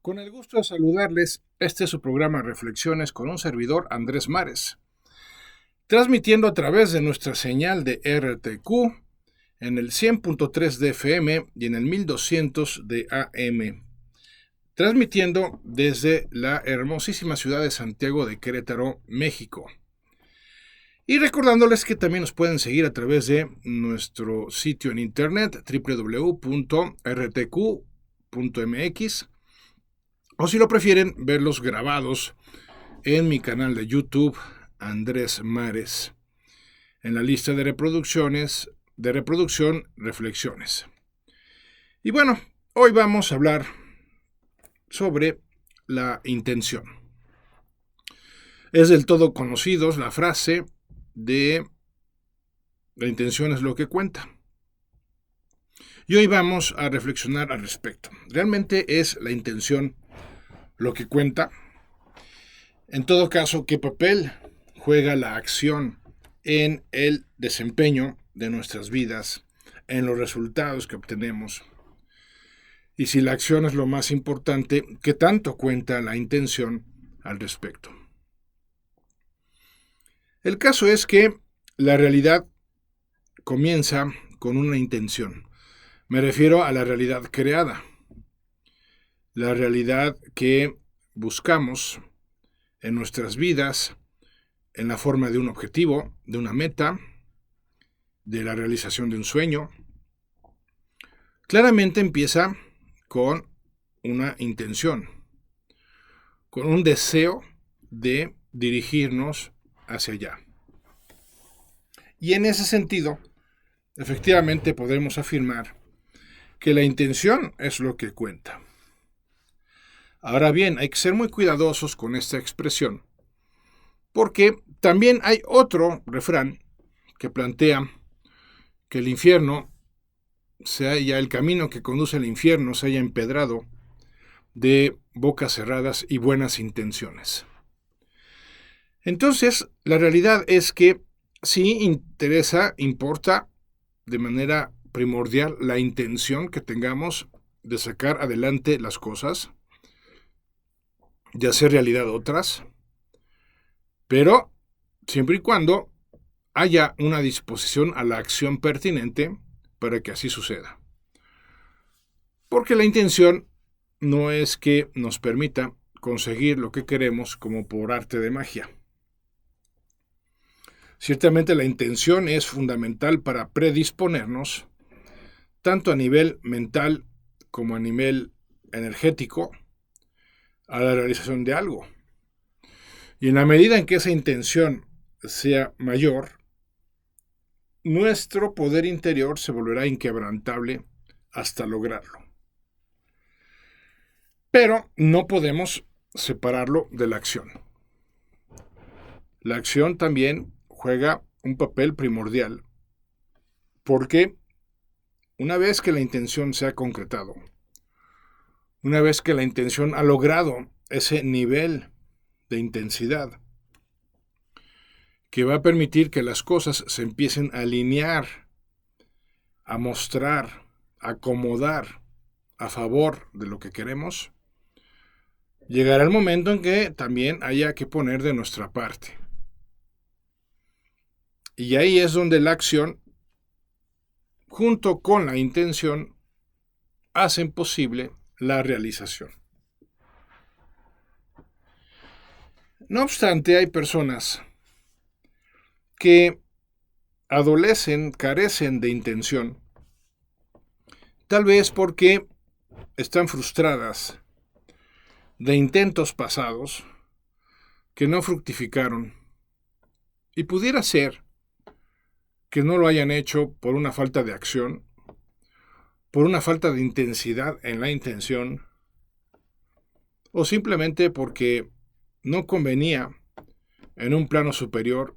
Con el gusto de saludarles, este es su programa Reflexiones con un servidor, Andrés Mares, transmitiendo a través de nuestra señal de RTQ en el 100.3 de FM y en el 1200 de AM, transmitiendo desde la hermosísima ciudad de Santiago de Querétaro, México. Y recordándoles que también nos pueden seguir a través de nuestro sitio en internet www.rtq.mx, o si lo prefieren, verlos grabados en mi canal de YouTube, Andrés Mares, en la lista de reproducción, Reflexiones. Y bueno, hoy vamos a hablar sobre la intención. Es del todo conocido la frase de la intención es lo que cuenta. Y hoy vamos a reflexionar al respecto. ¿Realmente es la intención lo que cuenta? En todo caso, ¿qué papel juega la acción en el desempeño de nuestras vidas, en los resultados que obtenemos? Y si la acción es lo más importante, ¿qué tanto cuenta la intención al respecto? El caso es que la realidad comienza con una intención. Me refiero a la realidad creada, la realidad que buscamos en nuestras vidas, en la forma de un objetivo, de una meta, de la realización de un sueño. Claramente empieza con una intención, con un deseo de dirigirnos hacia allá. Y en ese sentido, efectivamente podemos afirmar que la intención es lo que cuenta. Ahora bien, hay que ser muy cuidadosos con esta expresión, porque también hay otro refrán que plantea que el camino que conduce al infierno se haya empedrado de bocas cerradas y buenas intenciones. Entonces, la realidad es que sí importa de manera primordial la intención que tengamos de sacar adelante las cosas, de hacer realidad otras, pero siempre y cuando haya una disposición a la acción pertinente para que así suceda. Porque la intención no es que nos permita conseguir lo que queremos como por arte de magia. Ciertamente la intención es fundamental para predisponernos, tanto a nivel mental como a nivel energético, a la realización de algo. Y en la medida en que esa intención sea mayor, nuestro poder interior se volverá inquebrantable hasta lograrlo. Pero no podemos separarlo de la acción. La acción también juega un papel primordial, porque una vez que la intención se ha concretado, una vez que la intención ha logrado ese nivel de intensidad que va a permitir que las cosas se empiecen a alinear, a mostrar, a acomodar a favor de lo que queremos, llegará el momento en que también haya que poner de nuestra parte. Y ahí es donde la acción, junto con la intención, hacen posible la realización. No obstante, hay personas que carecen de intención, tal vez porque están frustradas de intentos pasados que no fructificaron, y pudiera ser que no lo hayan hecho por una falta de acción, por una falta de intensidad en la intención, o simplemente porque no convenía en un plano superior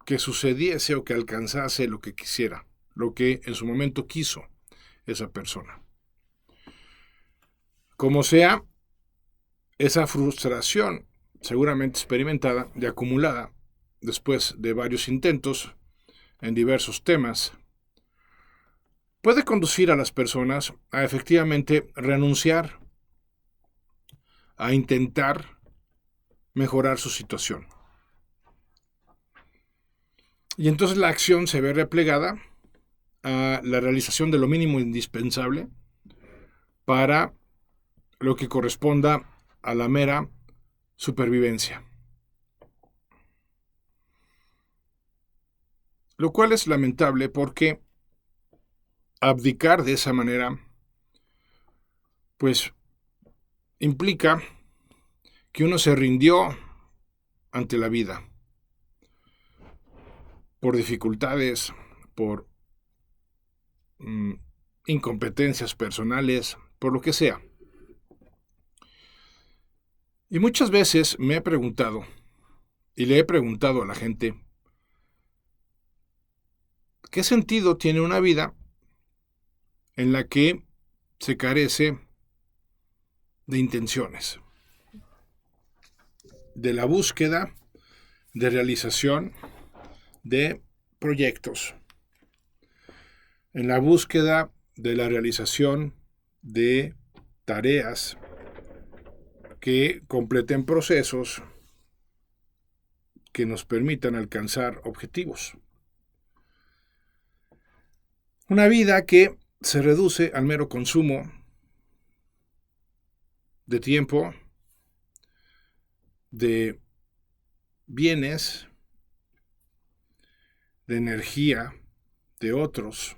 que sucediese o que alcanzase lo que quisiera, lo que en su momento quiso esa persona. Como sea, esa frustración seguramente experimentada y acumulada después de varios intentos en diversos temas, puede conducir a las personas a efectivamente renunciar a intentar mejorar su situación. Y entonces la acción se ve replegada a la realización de lo mínimo indispensable para lo que corresponda a la mera supervivencia. Lo cual es lamentable porque abdicar de esa manera, pues, implica que uno se rindió ante la vida por dificultades, por incompetencias personales, por lo que sea. Y muchas veces me he preguntado, y le he preguntado a la gente, ¿qué sentido tiene una vida en la que se carece de intenciones, de la búsqueda, de realización de proyectos, en la búsqueda de la realización de tareas que completen procesos que nos permitan alcanzar objetivos? Una vida que se reduce al mero consumo de tiempo, de bienes, de energía de otros,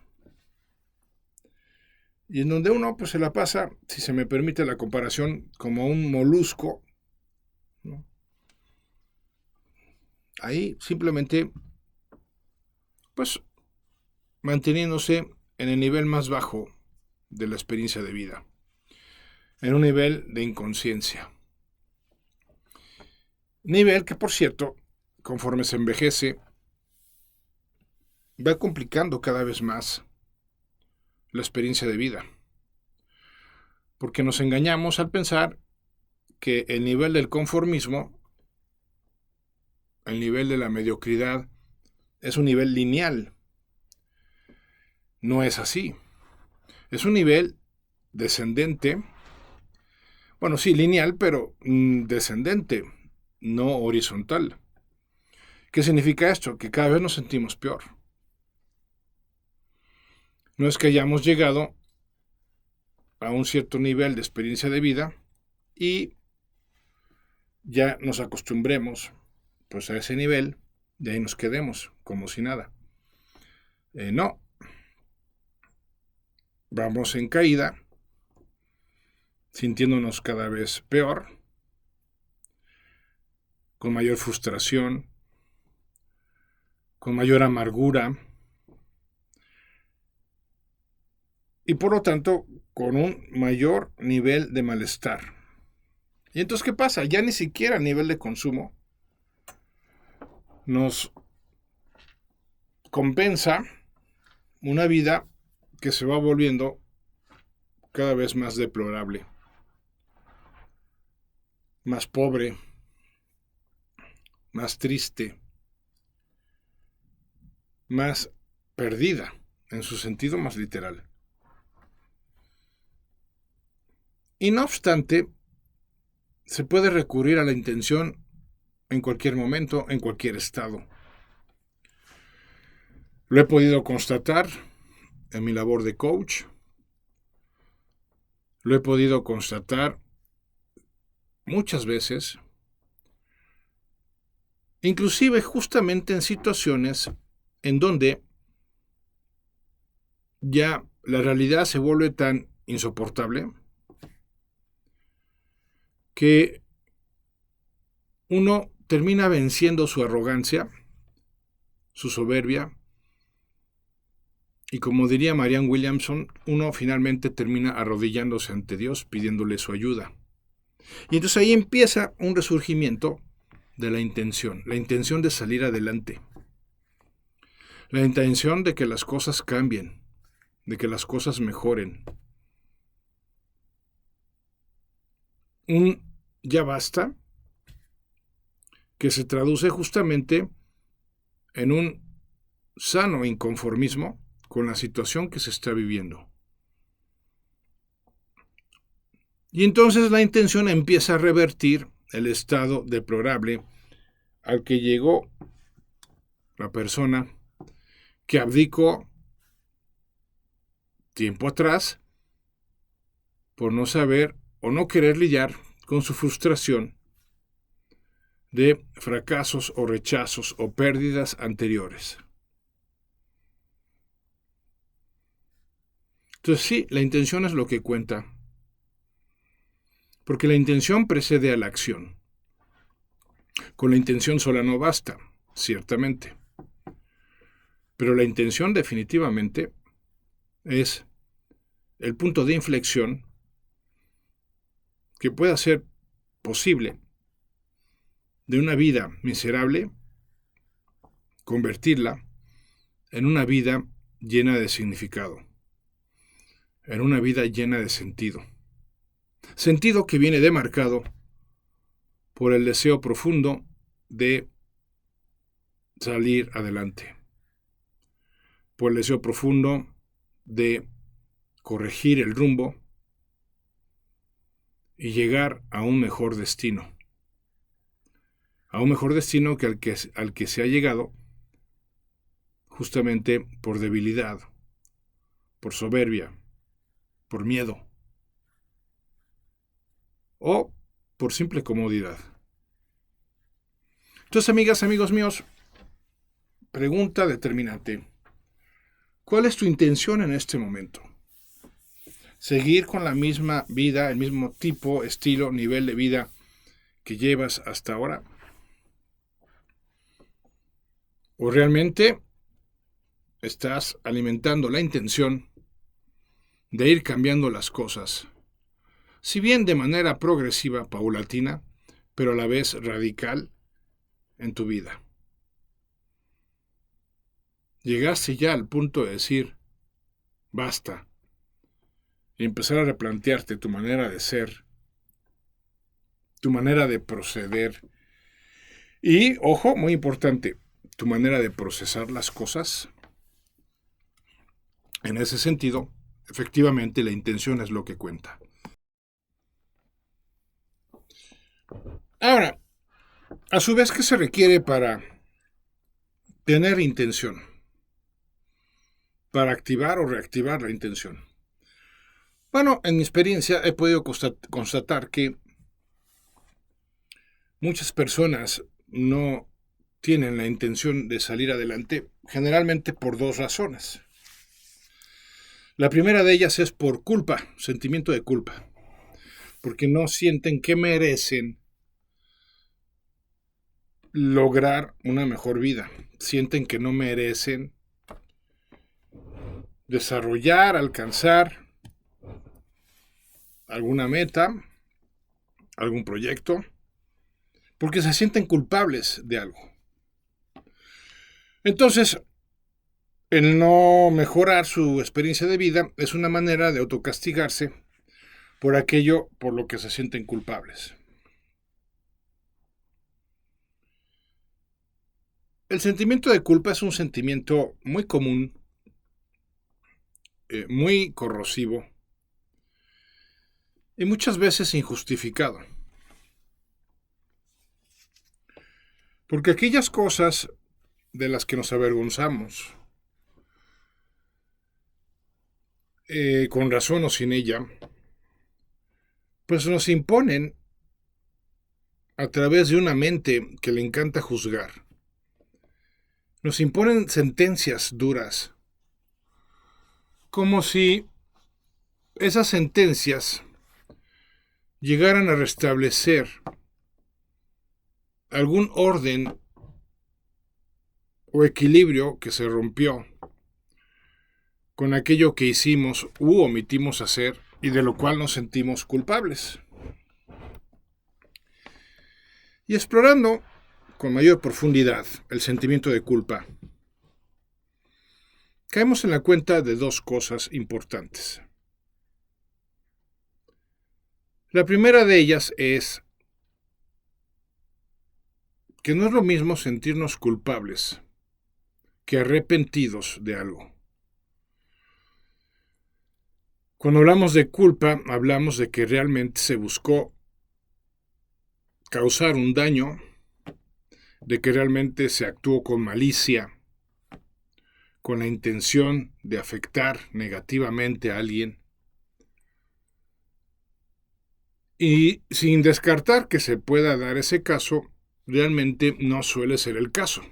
y en donde uno pues se la pasa, si se me permite la comparación, como un molusco, ¿no? Ahí simplemente pues manteniéndose en el nivel más bajo de la experiencia de vida, en un nivel de inconsciencia. Nivel que, por cierto, conforme se envejece, va complicando cada vez más la experiencia de vida. Porque nos engañamos al pensar que el nivel del conformismo, el nivel de la mediocridad, es un nivel lineal. No es así. Es un nivel descendente. Bueno, sí, lineal, pero descendente, no horizontal. ¿Qué significa esto? Que cada vez nos sentimos peor. No es que hayamos llegado a un cierto nivel de experiencia de vida y ya nos acostumbremos pues a ese nivel, de ahí nos quedemos como si nada. No. Vamos en caída, sintiéndonos cada vez peor, con mayor frustración, con mayor amargura y por lo tanto con un mayor nivel de malestar. Y entonces, ¿qué pasa? Ya ni siquiera a nivel de consumo nos compensa una vida que se va volviendo cada vez más deplorable, más pobre, más triste, más perdida, en su sentido más literal. Y no obstante, se puede recurrir a la intención en cualquier momento, en cualquier estado. Lo he podido constatar en mi labor de coach. Lo he podido constatar muchas veces, inclusive justamente en situaciones en donde ya la realidad se vuelve tan insoportable que uno termina venciendo su arrogancia, su soberbia, y como diría Marianne Williamson, uno finalmente termina arrodillándose ante Dios pidiéndole su ayuda. Y entonces ahí empieza un resurgimiento de la intención de salir adelante, la intención de que las cosas cambien, de que las cosas mejoren. Un ya basta que se traduce justamente en un sano inconformismo con la situación que se está viviendo. Y entonces la intención empieza a revertir el estado deplorable al que llegó la persona que abdicó tiempo atrás por no saber o no querer lidiar con su frustración de fracasos o rechazos o pérdidas anteriores. Entonces sí, la intención es lo que cuenta, porque la intención precede a la acción. Con la intención sola no basta, ciertamente, pero la intención definitivamente es el punto de inflexión que pueda ser posible de una vida miserable, convertirla en una vida llena de significado, en una vida llena de sentido. Sentido que viene demarcado por el deseo profundo de salir adelante, por el deseo profundo de corregir el rumbo y llegar a un mejor destino. A un mejor destino que al que se ha llegado justamente por debilidad, por soberbia, por miedo o por simple comodidad. Entonces, amigas, amigos míos, pregunta determinante. ¿Cuál es tu intención en este momento? ¿Seguir con la misma vida, el mismo tipo, estilo, nivel de vida que llevas hasta ahora? ¿O realmente estás alimentando la intención de ir cambiando las cosas? Si bien de manera progresiva, paulatina, pero a la vez radical en tu vida. Llegaste ya al punto de decir, basta, y empezar a replantearte tu manera de ser, tu manera de proceder y, ojo, muy importante, tu manera de procesar las cosas. En ese sentido, efectivamente, la intención es lo que cuenta. Ahora, a su vez, ¿qué se requiere para tener intención? Para activar o reactivar la intención. Bueno, en mi experiencia he podido constatar que muchas personas no tienen la intención de salir adelante, generalmente por dos razones. La primera de ellas es por culpa, sentimiento de culpa, porque no sienten que merecen lograr una mejor vida, sienten que no merecen desarrollar, alcanzar alguna meta, algún proyecto, porque se sienten culpables de algo. Entonces, el no mejorar su experiencia de vida es una manera de autocastigarse por aquello por lo que se sienten culpables. El sentimiento de culpa es un sentimiento muy común, muy corrosivo y muchas veces injustificado. Porque aquellas cosas de las que nos avergonzamos, con razón o sin ella, pues nos imponen a través de una mente que le encanta juzgar. Nos imponen sentencias duras, como si esas sentencias llegaran a restablecer algún orden o equilibrio que se rompió con aquello que hicimos u omitimos hacer y de lo cual nos sentimos culpables. Y explorando con mayor profundidad el sentimiento de culpa, caemos en la cuenta de dos cosas importantes. La primera de ellas es que no es lo mismo sentirnos culpables que arrepentidos de algo. Cuando hablamos de culpa, hablamos de que realmente se buscó causar un daño, de que realmente se actuó con malicia, con la intención de afectar negativamente a alguien, y sin descartar que se pueda dar ese caso, realmente no suele ser el caso.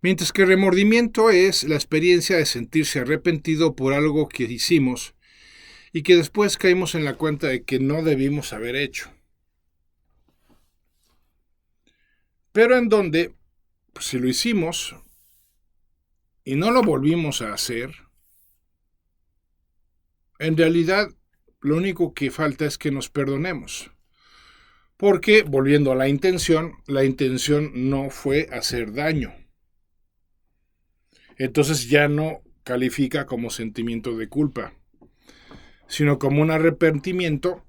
Mientras que remordimiento es la experiencia de sentirse arrepentido por algo que hicimos y que después caímos en la cuenta de que no debimos haber hecho. Pero en donde, pues, si lo hicimos y no lo volvimos a hacer, en realidad lo único que falta es que nos perdonemos. Porque, volviendo a la intención no fue hacer daño. Entonces ya no califica como sentimiento de culpa, sino como un arrepentimiento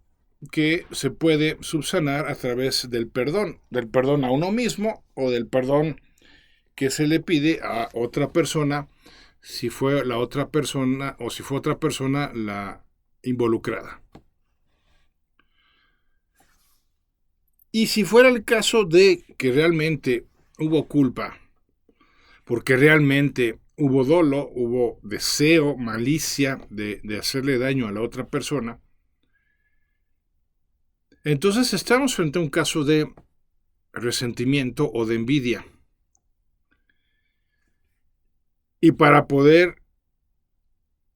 que se puede subsanar a través del perdón a uno mismo o del perdón que se le pide a otra persona, si fue la otra persona o si fue otra persona la involucrada. Y si fuera el caso de que realmente hubo culpa, porque realmente hubo dolo, hubo deseo, malicia de hacerle daño a la otra persona, entonces estamos frente a un caso de resentimiento o de envidia. Y para poder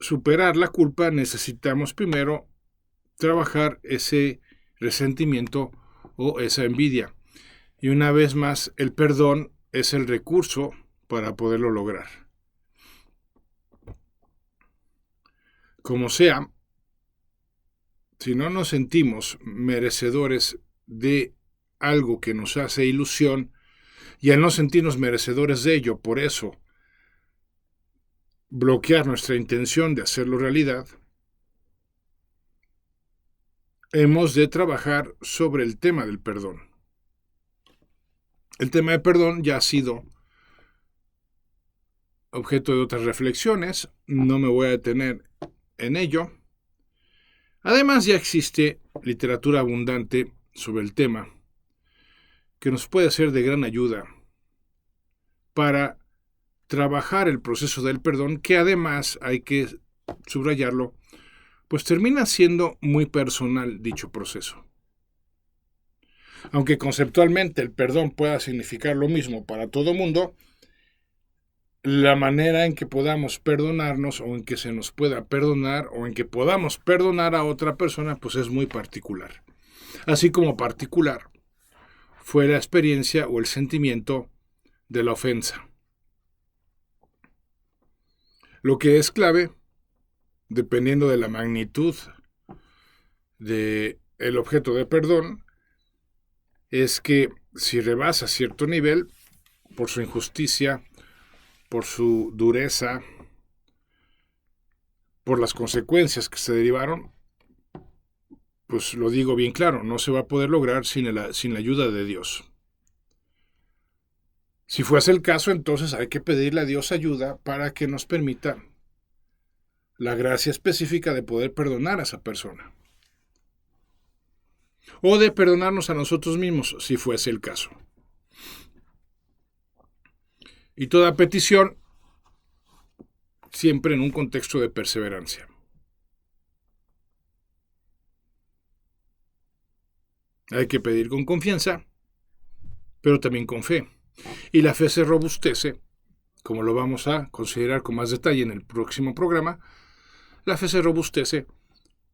superar la culpa necesitamos primero trabajar ese resentimiento o esa envidia. Y una vez más, el perdón es el recurso para poderlo lograr. Como sea, si no nos sentimos merecedores de algo que nos hace ilusión, y al no sentirnos merecedores de ello, por eso bloquear nuestra intención de hacerlo realidad, hemos de trabajar sobre el tema del perdón. El tema del perdón ya ha sido objeto de otras reflexiones, no me voy a detener en ello. Además, ya existe literatura abundante sobre el tema que nos puede ser de gran ayuda para trabajar el proceso del perdón, que además hay que subrayarlo, pues termina siendo muy personal dicho proceso. Aunque conceptualmente el perdón pueda significar lo mismo para todo mundo, la manera en que podamos perdonarnos o en que se nos pueda perdonar o en que podamos perdonar a otra persona, pues es muy particular. Así como particular fue la experiencia o el sentimiento de la ofensa. Lo que es clave, dependiendo de la magnitud del objeto de perdón, es que si rebasa cierto nivel, por su injusticia, por su dureza, por las consecuencias que se derivaron, pues lo digo bien claro, no se va a poder lograr sin la ayuda de Dios. Si fuese el caso, entonces hay que pedirle a Dios ayuda para que nos permita la gracia específica de poder perdonar a esa persona. O de perdonarnos a nosotros mismos, si fuese el caso. Y toda petición siempre en un contexto de perseverancia. Hay que pedir con confianza, pero también con fe. Y la fe se robustece, como lo vamos a considerar con más detalle en el próximo programa, la fe se robustece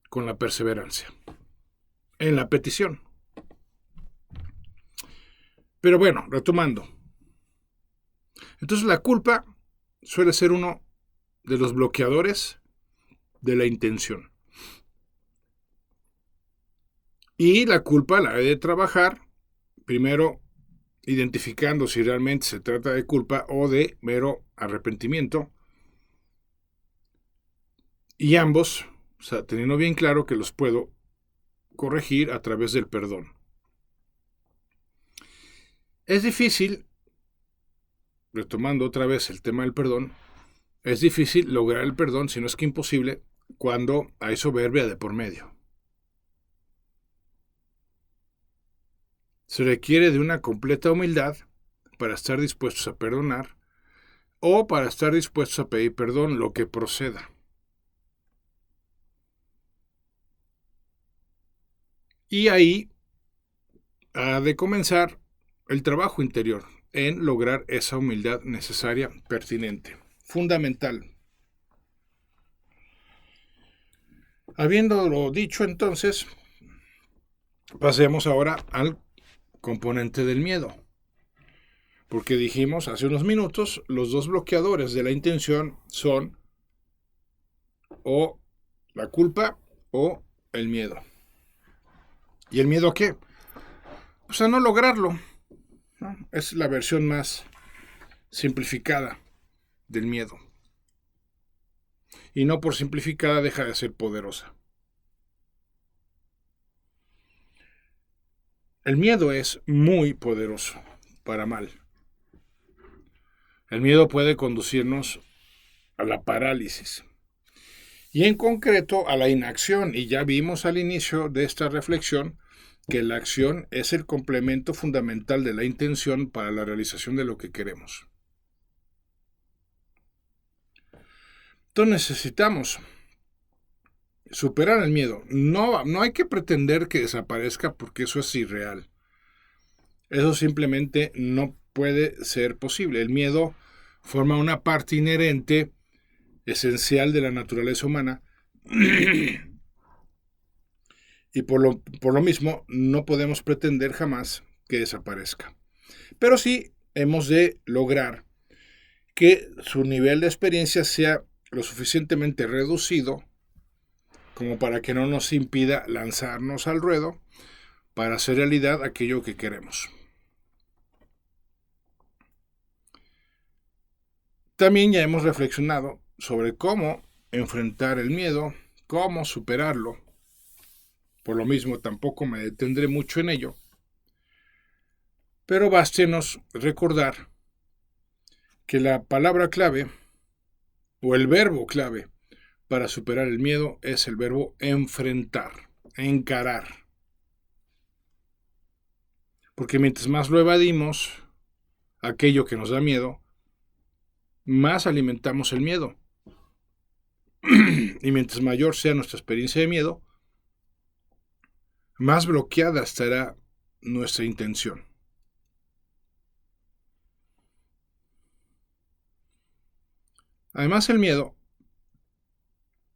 con la perseverancia en la petición. Pero bueno, retomando. Entonces la culpa suele ser uno de los bloqueadores de la intención. Y la culpa la he de trabajar, primero identificando si realmente se trata de culpa o de mero arrepentimiento. Y ambos, o sea, teniendo bien claro que los puedo corregir a través del perdón. Es difícil, retomando otra vez el tema del perdón, es difícil lograr el perdón, si no es que imposible, cuando hay soberbia de por medio. Se requiere de una completa humildad para estar dispuestos a perdonar o para estar dispuestos a pedir perdón, lo que proceda. Y ahí ha de comenzar el trabajo interior en lograr esa humildad necesaria, pertinente, fundamental. Habiéndolo dicho entonces, pasemos ahora al componente del miedo. Porque dijimos hace unos minutos, los dos bloqueadores de la intención son o la culpa o el miedo. ¿Y el miedo a qué? Pues a no lograrlo, ¿no? Es la versión más simplificada del miedo. Y no por simplificada deja de ser poderosa. El miedo es muy poderoso para mal. El miedo puede conducirnos a la parálisis y en concreto a la inacción. Y ya vimos al inicio de esta reflexión que la acción es el complemento fundamental de la intención para la realización de lo que queremos. Entonces necesitamos superar el miedo. No hay que pretender que desaparezca porque eso es irreal. Eso simplemente no puede ser posible. El miedo forma una parte inherente, esencial de la naturaleza humana y por lo mismo no podemos pretender jamás que desaparezca. Pero sí hemos de lograr que su nivel de experiencia sea lo suficientemente reducido como para que no nos impida lanzarnos al ruedo para hacer realidad aquello que queremos. También ya hemos reflexionado sobre cómo enfrentar el miedo, cómo superarlo. Por lo mismo tampoco me detendré mucho en ello. Pero bástenos recordar que la palabra clave o el verbo clave para superar el miedo es el verbo enfrentar, encarar. Porque mientras más lo evadimos, aquello que nos da miedo, más alimentamos el miedo. Y mientras mayor sea nuestra experiencia de miedo, más bloqueada estará nuestra intención. Además, el miedo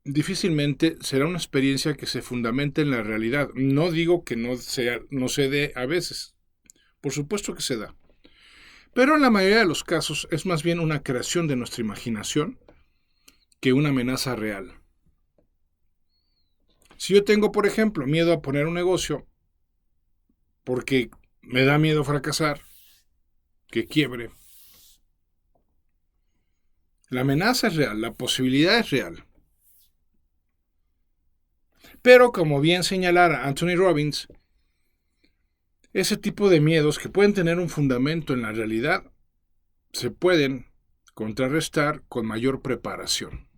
difícilmente será una experiencia que se fundamente en la realidad. No digo que no se dé a veces. Por supuesto que se da. Pero en la mayoría de los casos es más bien una creación de nuestra imaginación que una amenaza real. Si yo tengo, por ejemplo, miedo a poner un negocio porque me da miedo fracasar, que quiebre, la amenaza es real, la posibilidad es real. Pero como bien señalara Anthony Robbins, ese tipo de miedos que pueden tener un fundamento en la realidad se pueden contrarrestar con mayor preparación.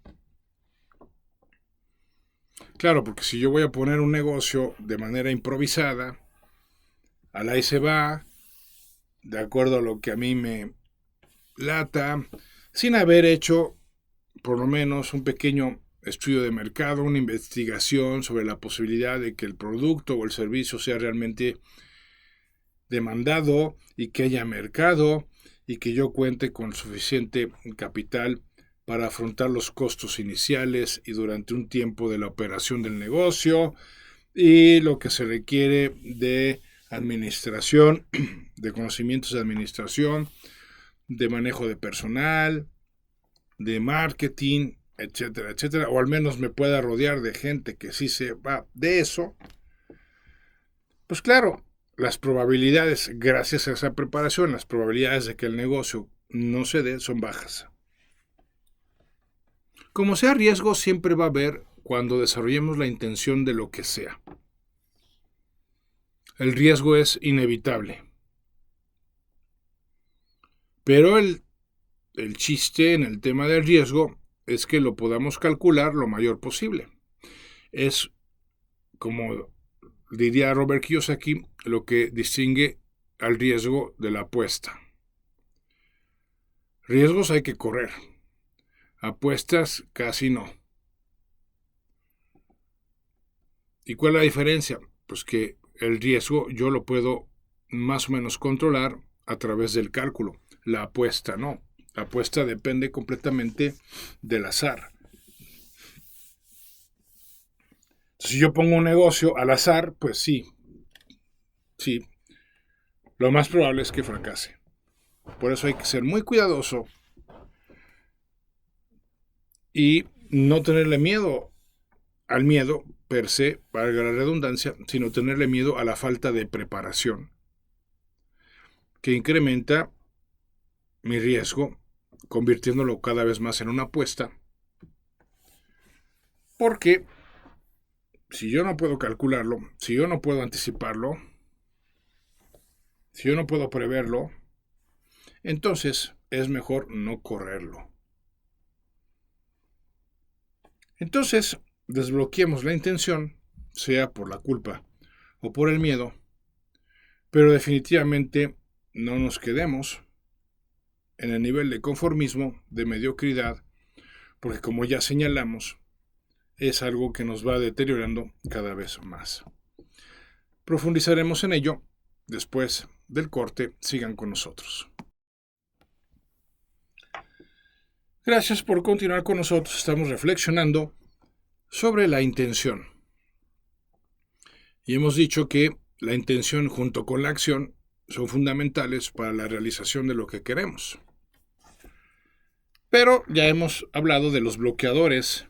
Claro, porque si yo voy a poner un negocio de manera improvisada, al ahí se va, de acuerdo a lo que a mí me lata, sin haber hecho por lo menos un pequeño estudio de mercado, una investigación sobre la posibilidad de que el producto o el servicio sea realmente demandado y que haya mercado y que yo cuente con suficiente capital para afrontar los costos iniciales y durante un tiempo de la operación del negocio y lo que se requiere de administración, de conocimientos de administración, de manejo de personal, de marketing, etcétera, etcétera, o al menos me pueda rodear de gente que sí sepa de eso. Pues claro, las probabilidades, gracias a esa preparación, las probabilidades de que el negocio no se dé son bajas. Como sea, riesgo siempre va a haber cuando desarrollemos la intención de lo que sea. El riesgo es inevitable. Pero el chiste en el tema del riesgo es que lo podamos calcular lo mayor posible. Es, como diría Robert Kiyosaki, lo que distingue al riesgo de la apuesta. Riesgos hay que correr. Apuestas casi no. ¿Y cuál es la diferencia? Pues que el riesgo yo lo puedo más o menos controlar a través del cálculo. La apuesta no. La apuesta depende completamente del azar. Si yo pongo un negocio al azar, pues sí, lo más probable es que fracase. Por eso hay que ser muy cuidadoso y no tenerle miedo al miedo per se, para la redundancia, sino tenerle miedo a la falta de preparación, que incrementa mi riesgo, convirtiéndolo cada vez más en una apuesta, porque si yo no puedo calcularlo, si yo no puedo anticiparlo, si yo no puedo preverlo, entonces es mejor no correrlo. Entonces, desbloqueemos la intención, sea por la culpa o por el miedo, pero definitivamente no nos quedemos en el nivel de conformismo, de mediocridad, porque como ya señalamos, es algo que nos va deteriorando cada vez más. Profundizaremos en ello después del corte. Sigan con nosotros. Gracias por continuar con nosotros. Estamos reflexionando sobre la intención. Y hemos dicho que la intención junto con la acción son fundamentales para la realización de lo que queremos. Pero ya hemos hablado de los bloqueadores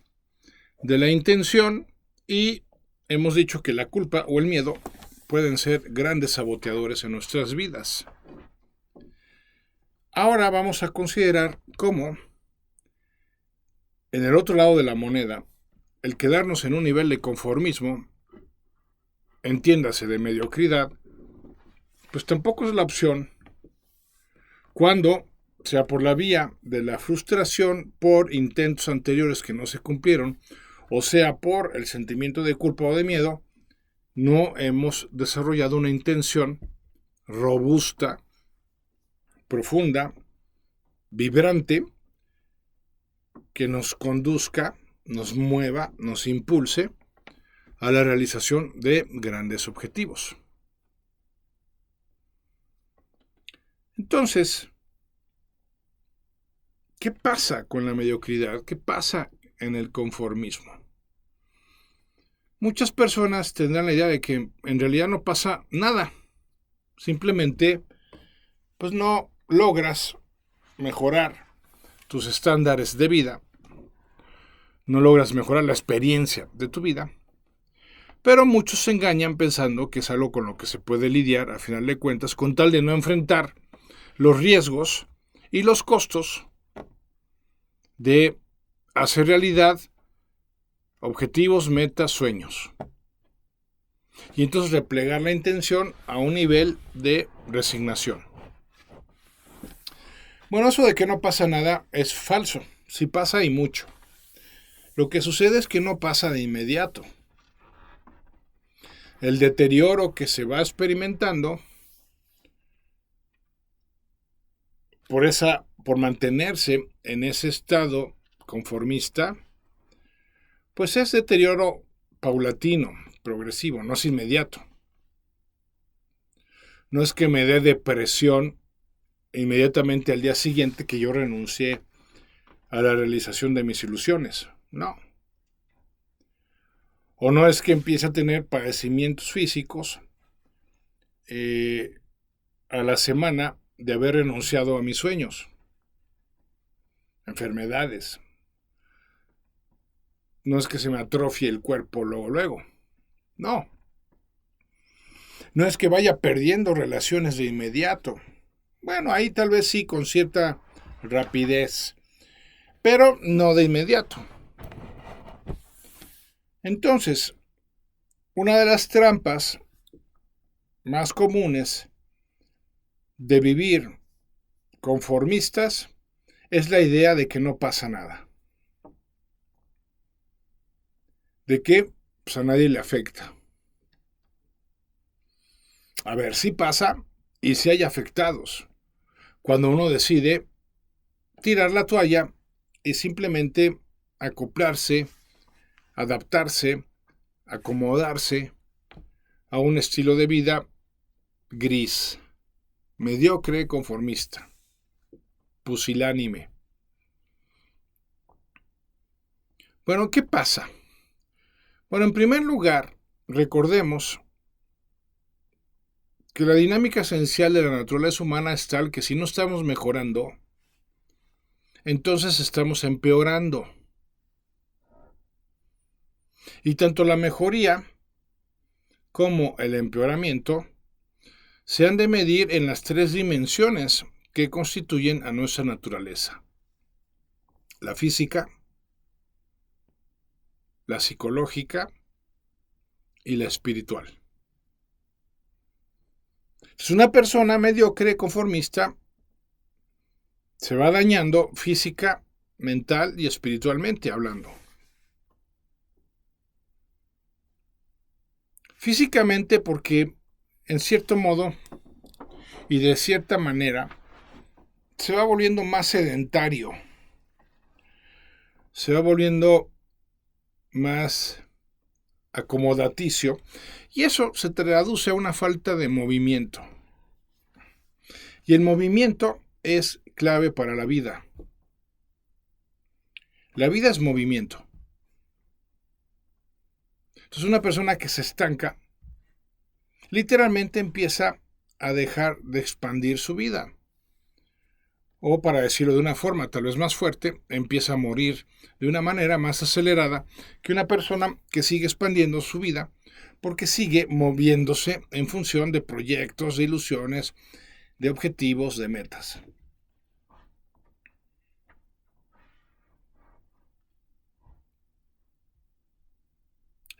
de la intención y hemos dicho que la culpa o el miedo pueden ser grandes saboteadores en nuestras vidas. Ahora vamos a considerar cómo, en el otro lado de la moneda, el quedarnos en un nivel de conformismo, entiéndase de mediocridad, pues tampoco es la opción cuando, sea por la vía de la frustración por intentos anteriores que no se cumplieron, o sea por el sentimiento de culpa o de miedo, no hemos desarrollado una intención robusta, profunda, vibrante, que nos conduzca, nos mueva, nos impulse a la realización de grandes objetivos. Entonces, ¿qué pasa con la mediocridad? ¿Qué pasa en el conformismo? Muchas personas tendrán la idea de que en realidad no pasa nada. Simplemente, pues no logras mejorar tus estándares de vida, no logras mejorar la experiencia de tu vida, pero muchos se engañan pensando que es algo con lo que se puede lidiar a final de cuentas con tal de no enfrentar los riesgos y los costos de hacer realidad objetivos, metas, sueños. Y entonces replegar la intención a un nivel de resignación. Bueno, eso de que no pasa nada es falso. Sí pasa y mucho. Lo que sucede es que no pasa de inmediato. El deterioro que se va experimentando por mantenerse en ese estado conformista, pues es deterioro paulatino, progresivo, no es inmediato. No es que me dé depresión inmediatamente al día siguiente que yo renuncié a la realización de mis ilusiones. No. O no es que empiece a tener padecimientos físicos a la semana de haber renunciado a mis sueños. Enfermedades. No es que se me atrofie el cuerpo luego. No. No es que vaya perdiendo relaciones de inmediato. Bueno, ahí tal vez sí con cierta rapidez, pero no de inmediato. Entonces, una de las trampas más comunes de vivir conformistas es la idea de que no pasa nada. de que pues, a nadie le afecta. A ver, sí pasa y sí hay afectados. Cuando uno decide tirar la toalla y simplemente acoplarse, adaptarse, acomodarse a un estilo de vida gris, mediocre, conformista, pusilánime. Bueno, ¿qué pasa? Bueno, en primer lugar, recordemos que la dinámica esencial de la naturaleza humana es tal que si no estamos mejorando, entonces estamos empeorando. Y tanto la mejoría como el empeoramiento se han de medir en las tres dimensiones que constituyen a nuestra naturaleza: la física, la psicológica y la espiritual. Si una persona mediocre, conformista, se va dañando física, mental y espiritualmente hablando. Físicamente porque, en cierto modo y de cierta manera, se va volviendo más sedentario, se va volviendo más acomodaticio, y eso se traduce a una falta de movimiento. Y el movimiento es clave para la vida. La vida es movimiento. Entonces una persona que se estanca, literalmente empieza a dejar de expandir su vida. O para decirlo de una forma tal vez más fuerte, empieza a morir de una manera más acelerada que una persona que sigue expandiendo su vida porque sigue moviéndose en función de proyectos, de ilusiones, de objetivos, de metas.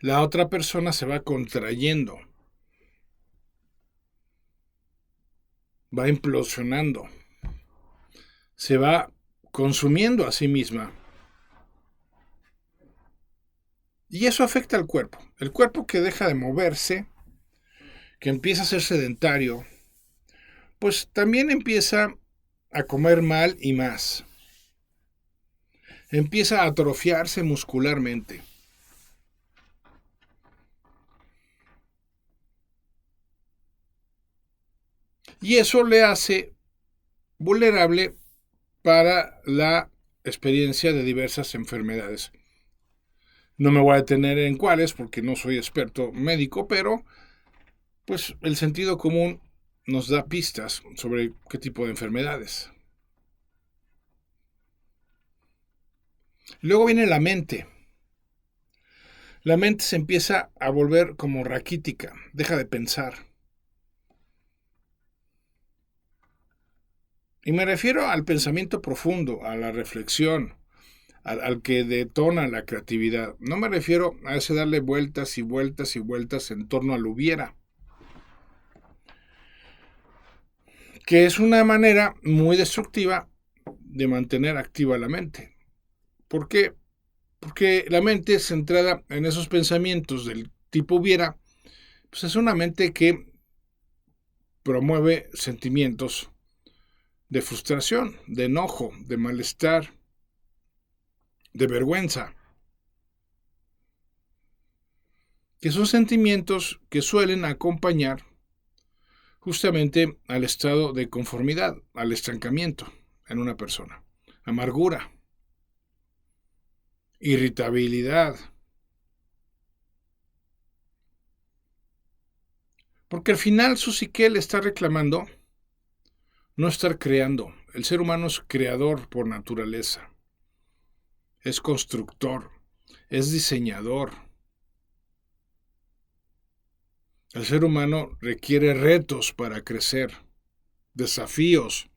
La otra persona se va contrayendo, va implosionando, se va consumiendo a sí misma. Y eso afecta al cuerpo. El cuerpo que deja de moverse, que empieza a ser sedentario, pues también empieza a comer mal y más. Empieza a atrofiarse muscularmente. Y eso le hace vulnerable para la experiencia de diversas enfermedades. No me voy a detener en cuáles porque no soy experto médico, pero pues el sentido común nos da pistas sobre qué tipo de enfermedades. Luego viene la mente. La mente se empieza a volver como raquítica, deja de pensar. Y me refiero al pensamiento profundo, a la reflexión, al que detona la creatividad. No me refiero a ese darle vueltas y vueltas y vueltas en torno al hubiera, que es una manera muy destructiva de mantener activa la mente. ¿Por qué? Porque la mente centrada en esos pensamientos del tipo hubiera, pues es una mente que promueve sentimientos de frustración, de enojo, de malestar, de vergüenza, que son sentimientos que suelen acompañar justamente al estado de conformidad, al estancamiento en una persona. Amargura, irritabilidad. Porque al final su psique le está reclamando no estar creando. El ser humano es creador por naturaleza. Es constructor, es diseñador. El ser humano requiere retos para crecer, desafíos.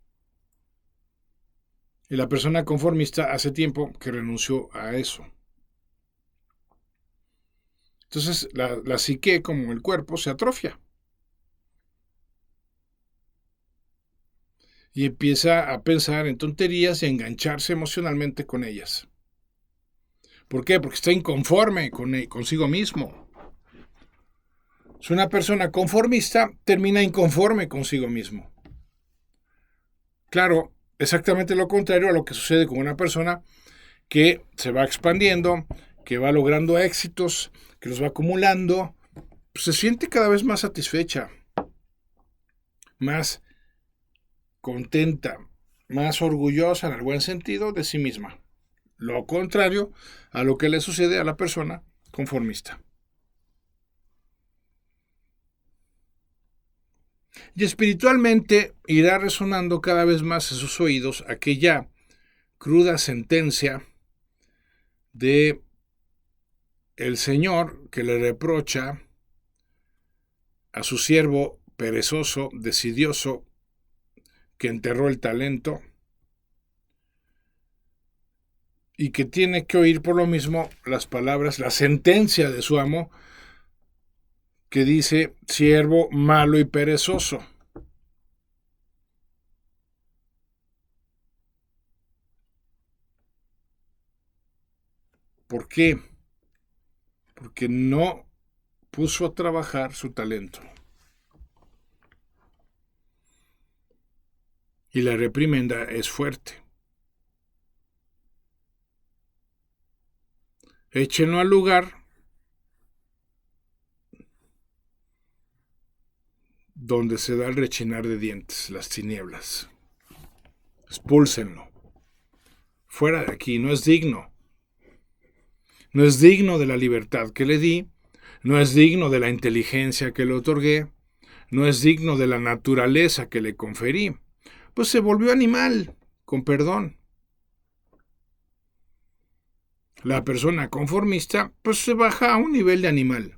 Y la persona conformista hace tiempo que renunció a eso. Entonces la psique, como el cuerpo, se atrofia. Y empieza a pensar en tonterías y a engancharse emocionalmente con ellas. ¿Por qué? Porque está inconforme consigo mismo. Si una persona conformista termina inconforme consigo mismo. Claro, exactamente lo contrario a lo que sucede con una persona que se va expandiendo, que va logrando éxitos, que los va acumulando, pues se siente cada vez más satisfecha, más contenta, más orgullosa en el buen sentido de sí misma. Lo contrario a lo que le sucede a la persona conformista. Y espiritualmente irá resonando cada vez más en sus oídos aquella cruda sentencia de el Señor que le reprocha a su siervo perezoso, desidioso, que enterró el talento y que tiene que oír por lo mismo las palabras, la sentencia de su amo, que dice, siervo malo y perezoso. ¿Por qué? Porque no puso a trabajar su talento. Y la reprimenda es fuerte. Échenlo al lugar donde se da el rechinar de dientes, las tinieblas. Expúlsenlo. Fuera de aquí, no es digno. No es digno de la libertad que le di, no es digno de la inteligencia que le otorgué, no es digno de la naturaleza que le conferí. Pues se volvió animal, con perdón. La persona conformista, pues se baja a un nivel de animal.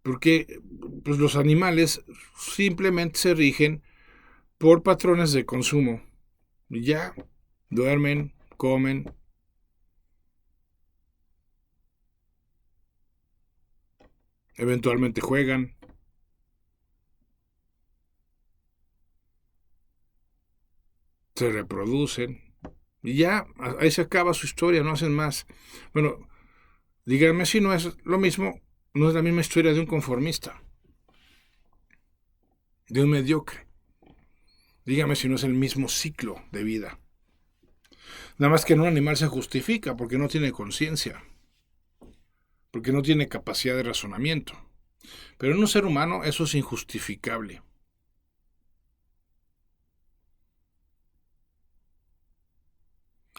Porque pues, los animales simplemente se rigen por patrones de consumo. Y ya, duermen, comen. Eventualmente juegan. Se reproducen. Y ya, ahí se acaba su historia, no hacen más. Bueno, díganme si no es lo mismo, no es la misma historia de un conformista, de un mediocre. Dígame si no es el mismo ciclo de vida. Nada más que en un animal se justifica porque no tiene conciencia, porque no tiene capacidad de razonamiento. Pero en un ser humano eso es injustificable.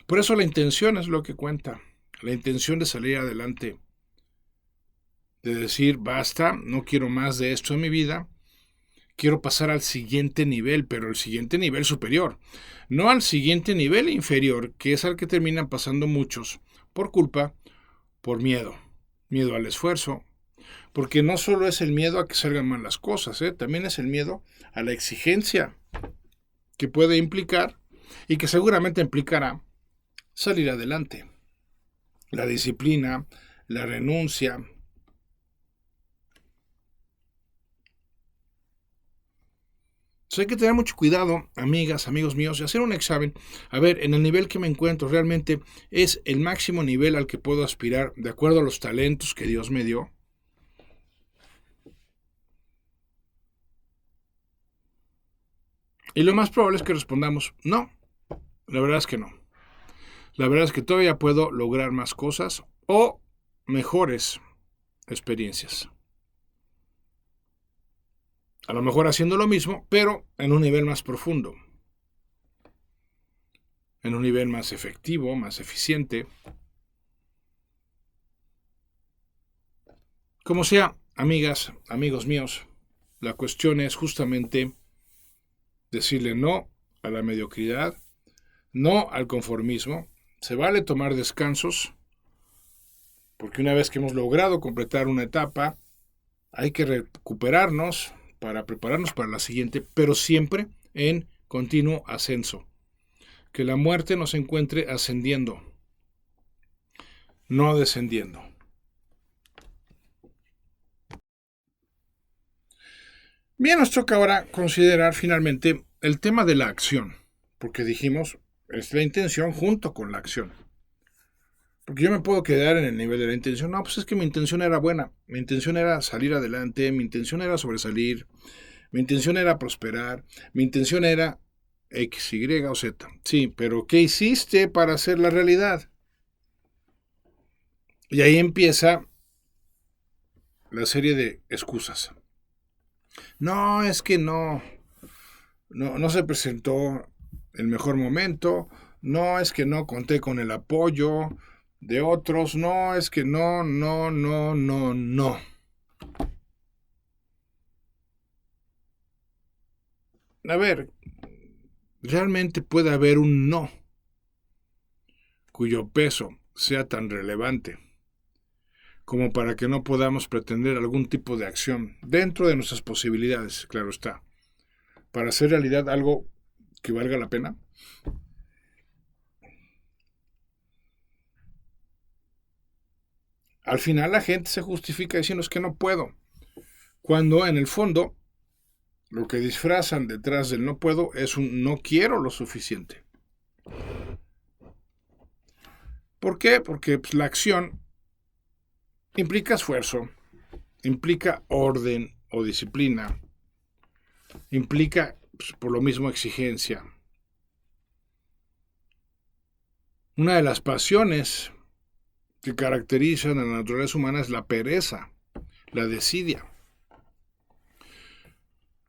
Por eso la intención es lo que cuenta. La intención de salir adelante. De decir, basta, no quiero más de esto en mi vida. Quiero pasar al siguiente nivel, pero el siguiente nivel superior. No al siguiente nivel inferior, que es al que terminan pasando muchos, por culpa, por miedo. Miedo al esfuerzo. Porque no solo es el miedo a que salgan mal las cosas, también es el miedo a la exigencia que puede implicar y que seguramente implicará salir adelante. La disciplina, la renuncia. Entonces hay que tener mucho cuidado, amigas, amigos míos, y hacer un examen. A ver, en el nivel que me encuentro, ¿realmente es el máximo nivel al que puedo aspirar de acuerdo a los talentos que Dios me dio? Y lo más probable es que respondamos, no, la verdad es que no. La verdad es que todavía puedo lograr más cosas o mejores experiencias. A lo mejor haciendo lo mismo, pero en un nivel más profundo. En un nivel más efectivo, más eficiente. Como sea, amigas, amigos míos, la cuestión es justamente decirle no a la mediocridad, no al conformismo. Se vale tomar descansos, porque una vez que hemos logrado completar una etapa, hay que recuperarnos para prepararnos para la siguiente, pero siempre en continuo ascenso. Que la muerte nos encuentre ascendiendo, no descendiendo. Bien, nos toca ahora considerar finalmente el tema de la acción, porque dijimos, es la intención junto con la acción. Porque yo me puedo quedar en el nivel de la intención. No, pues es que mi intención era buena. Mi intención era salir adelante. Mi intención era sobresalir. Mi intención era prosperar. Mi intención era X, Y o Z. Sí, pero ¿qué hiciste para hacer la realidad? Y ahí empieza la serie de excusas. No, es que no se presentó el mejor momento. No, es que no conté con el apoyo de otros. No, es que no. A ver, realmente puede haber un no cuyo peso sea tan relevante como para que no podamos pretender algún tipo de acción dentro de nuestras posibilidades, claro está, para hacer realidad algo que valga la pena. Al final la gente se justifica diciendo es que no puedo, cuando en el fondo lo que disfrazan detrás del no puedo es un no quiero lo suficiente. ¿Por qué? Porque pues, la acción implica esfuerzo, implica orden o disciplina, implica pues, por lo mismo exigencia. Una de las pasiones que caracterizan a la naturaleza humana es la pereza, la desidia.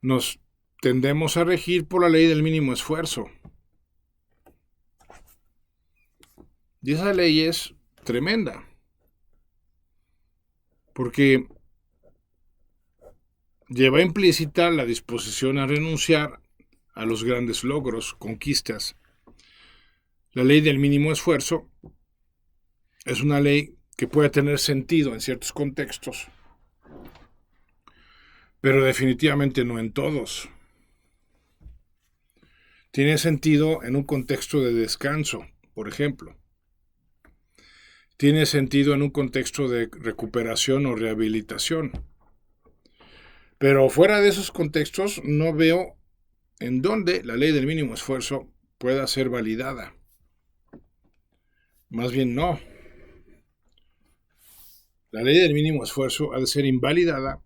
Nos tendemos a regir por la ley del mínimo esfuerzo. Y esa ley es tremenda, porque lleva implícita la disposición a renunciar a los grandes logros, conquistas. La ley del mínimo esfuerzo es una ley que puede tener sentido en ciertos contextos, pero definitivamente no en todos. Tiene sentido en un contexto de descanso, por ejemplo. Tiene sentido en un contexto de recuperación o rehabilitación. Pero fuera de esos contextos no veo en dónde la ley del mínimo esfuerzo pueda ser validada. Más bien no. La ley del mínimo esfuerzo ha de ser invalidada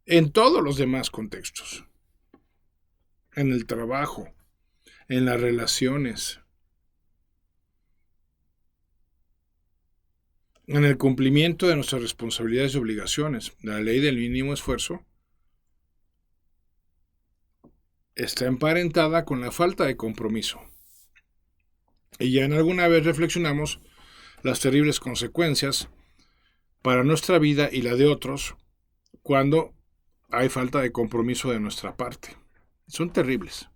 en todos los demás contextos. En el trabajo, en las relaciones, en el cumplimiento de nuestras responsabilidades y obligaciones. La ley del mínimo esfuerzo está emparentada con la falta de compromiso. Y ya en alguna vez reflexionamos las terribles consecuencias para nuestra vida y la de otros cuando hay falta de compromiso de nuestra parte. Son terribles.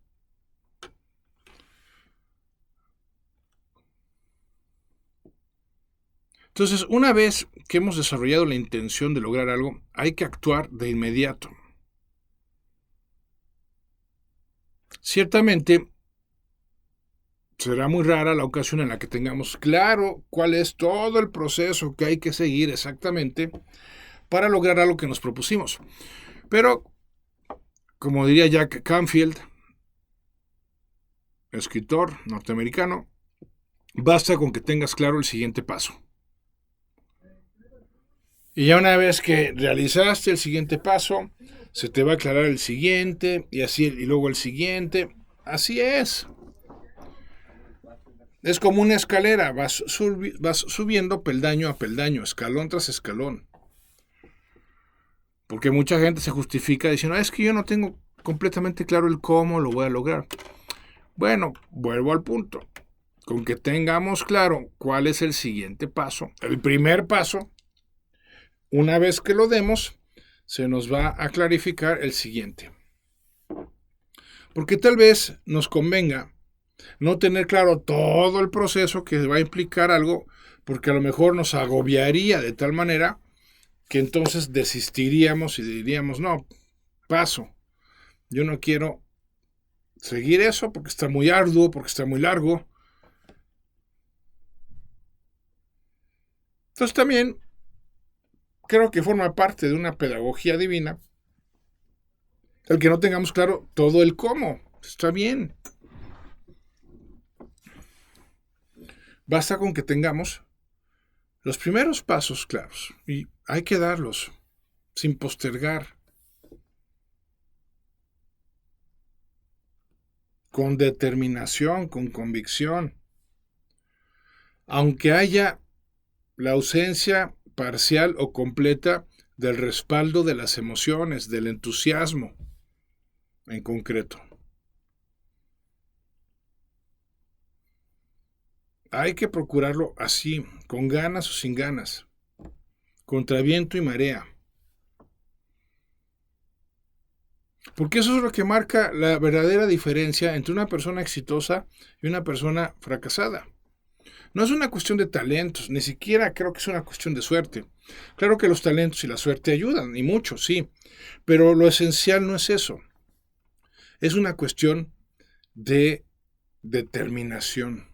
Entonces, una vez que hemos desarrollado la intención de lograr algo, hay que actuar de inmediato. Ciertamente, será muy rara la ocasión en la que tengamos claro cuál es todo el proceso que hay que seguir exactamente para lograr algo que nos propusimos. Pero, como diría Jack Canfield, escritor norteamericano, basta con que tengas claro el siguiente paso. Y ya una vez que realizaste el siguiente paso, se te va a aclarar el siguiente, y así, y luego el siguiente. Así es. Es como una escalera, vas subiendo peldaño a peldaño, escalón tras escalón. Porque mucha gente se justifica diciendo, es que yo no tengo completamente claro el cómo lo voy a lograr. Bueno, vuelvo al punto. Con que tengamos claro cuál es el siguiente paso, el primer paso, una vez que lo demos, se nos va a clarificar el siguiente. Porque tal vez nos convenga no tener claro todo el proceso que va a implicar algo, porque a lo mejor nos agobiaría de tal manera que entonces desistiríamos y diríamos, no, paso, yo no quiero seguir eso porque está muy arduo, porque está muy largo. Entonces también creo que forma parte de una pedagogía divina el que no tengamos claro todo el cómo. Está bien. Basta con que tengamos Los primeros pasos claros, y hay que darlos sin postergar, con determinación, con convicción, aunque haya la ausencia parcial o completa del respaldo de las emociones, del entusiasmo en concreto. Hay que procurarlo así, con ganas o sin ganas, contra viento y marea. Porque eso es lo que marca la verdadera diferencia entre una persona exitosa y una persona fracasada. No es una cuestión de talentos, ni siquiera creo que es una cuestión de suerte. Claro que los talentos y la suerte ayudan, y mucho, sí, pero lo esencial no es eso. Es una cuestión de determinación.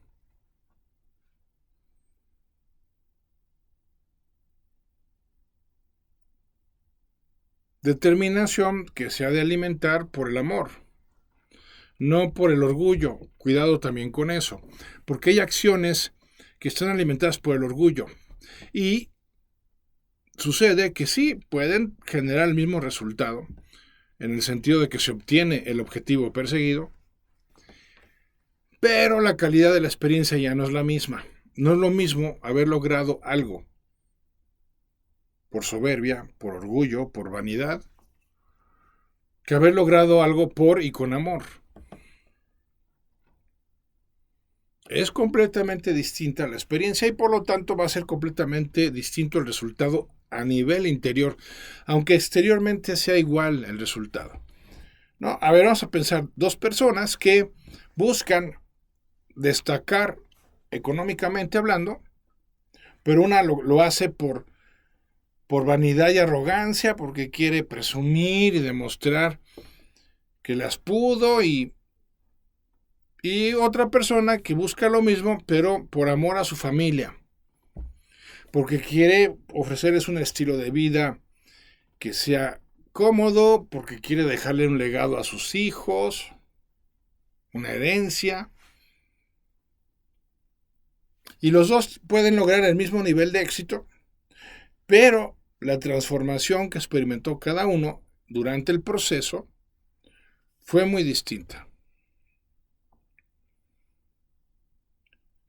Determinación que se ha de alimentar por el amor, no por el orgullo. Cuidado también con eso, porque hay acciones que están alimentadas por el orgullo y sucede que sí pueden generar el mismo resultado, en el sentido de que se obtiene el objetivo perseguido, pero la calidad de la experiencia ya no es la misma. No es lo mismo haber logrado algo por soberbia, por orgullo, por vanidad, que haber logrado algo por y con amor. Es completamente distinta la experiencia y por lo tanto va a ser completamente distinto el resultado a nivel interior, aunque exteriormente sea igual el resultado. No, a ver, vamos a pensar, dos personas que buscan destacar económicamente hablando, pero una lo hace por vanidad y arrogancia, porque quiere presumir y demostrar que las pudo, y otra persona que busca lo mismo, pero por amor a su familia, porque quiere ofrecerles un estilo de vida que sea cómodo, porque quiere dejarle un legado a sus hijos, una herencia. Y los dos pueden lograr el mismo nivel de éxito, pero la transformación que experimentó cada uno durante el proceso fue muy distinta.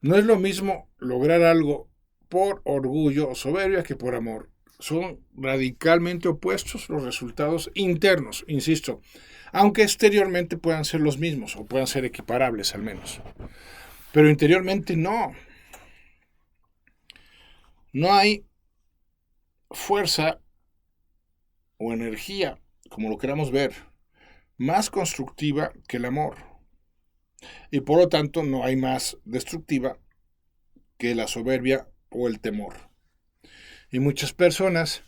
No es lo mismo lograr algo por orgullo o soberbia que por amor. Son radicalmente opuestos los resultados internos, insisto, aunque exteriormente puedan ser los mismos o puedan ser equiparables al menos. Pero interiormente no. No hay fuerza o energía, como lo queramos ver, más constructiva que el amor. Y por lo tanto no hay más destructiva que la soberbia o el temor. Y muchas personas,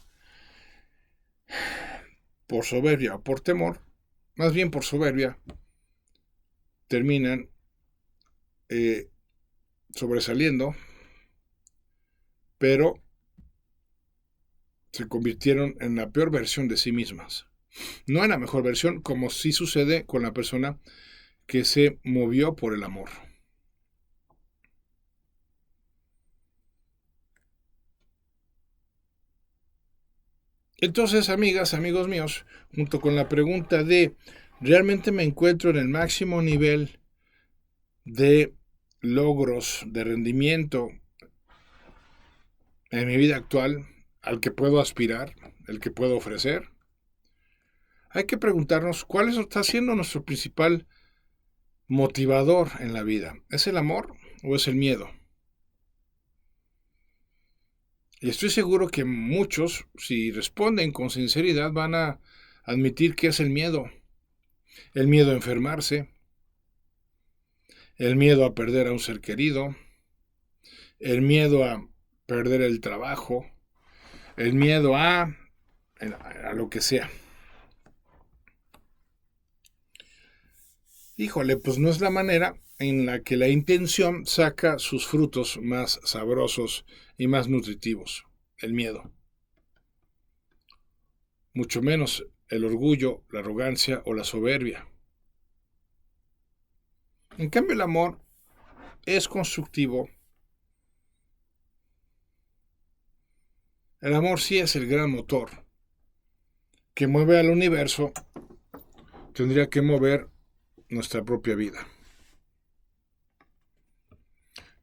por soberbia o por temor, más bien por soberbia, terminan sobresaliendo, pero se convirtieron en la peor versión de sí mismas. No en la mejor versión, como sí sucede con la persona que se movió por el amor. Entonces, amigas, amigos míos, junto con la pregunta de ¿realmente me encuentro en el máximo nivel de logros, de rendimiento en mi vida actual al que puedo aspirar, el que puedo ofrecer? Hay que preguntarnos cuál está siendo nuestro principal motivador en la vida. ¿Es el amor o es el miedo? Y estoy seguro que muchos, si responden con sinceridad, van a admitir que es el miedo. El miedo a enfermarse, el miedo a perder a un ser querido, el miedo a perder el trabajo, el miedo a lo que sea. Híjole, pues no es la manera en la que la intención saca sus frutos más sabrosos y más nutritivos, el miedo. Mucho menos el orgullo, la arrogancia o la soberbia. En cambio, el amor es constructivo, El amor sí es el gran motor que mueve al universo, tendría que mover nuestra propia vida.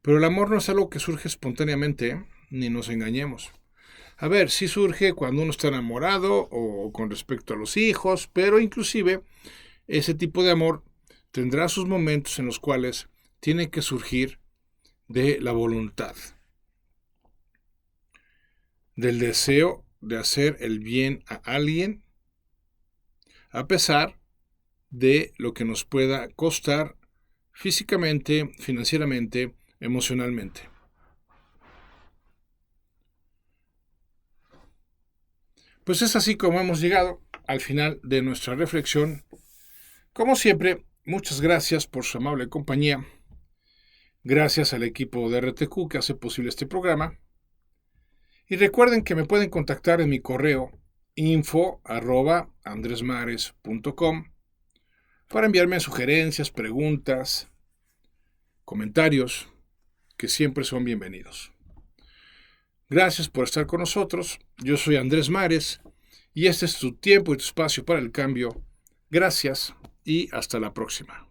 Pero el amor no es algo que surge espontáneamente, ¿eh? Ni nos engañemos. A ver, sí surge cuando uno está enamorado o con respecto a los hijos, pero inclusive ese tipo de amor tendrá sus momentos en los cuales tiene que surgir de la voluntad, del deseo de hacer el bien a alguien, a pesar de lo que nos pueda costar físicamente, financieramente, emocionalmente. Pues es así como hemos llegado al final de nuestra reflexión. Como siempre, muchas gracias por su amable compañía. Gracias al equipo de RTQ que hace posible este programa. Y recuerden que me pueden contactar en mi correo info@andresmares.com para enviarme sugerencias, preguntas, comentarios, que siempre son bienvenidos. Gracias por estar con nosotros. Yo soy Andrés Mares y este es tu tiempo y tu espacio para el cambio. Gracias y hasta la próxima.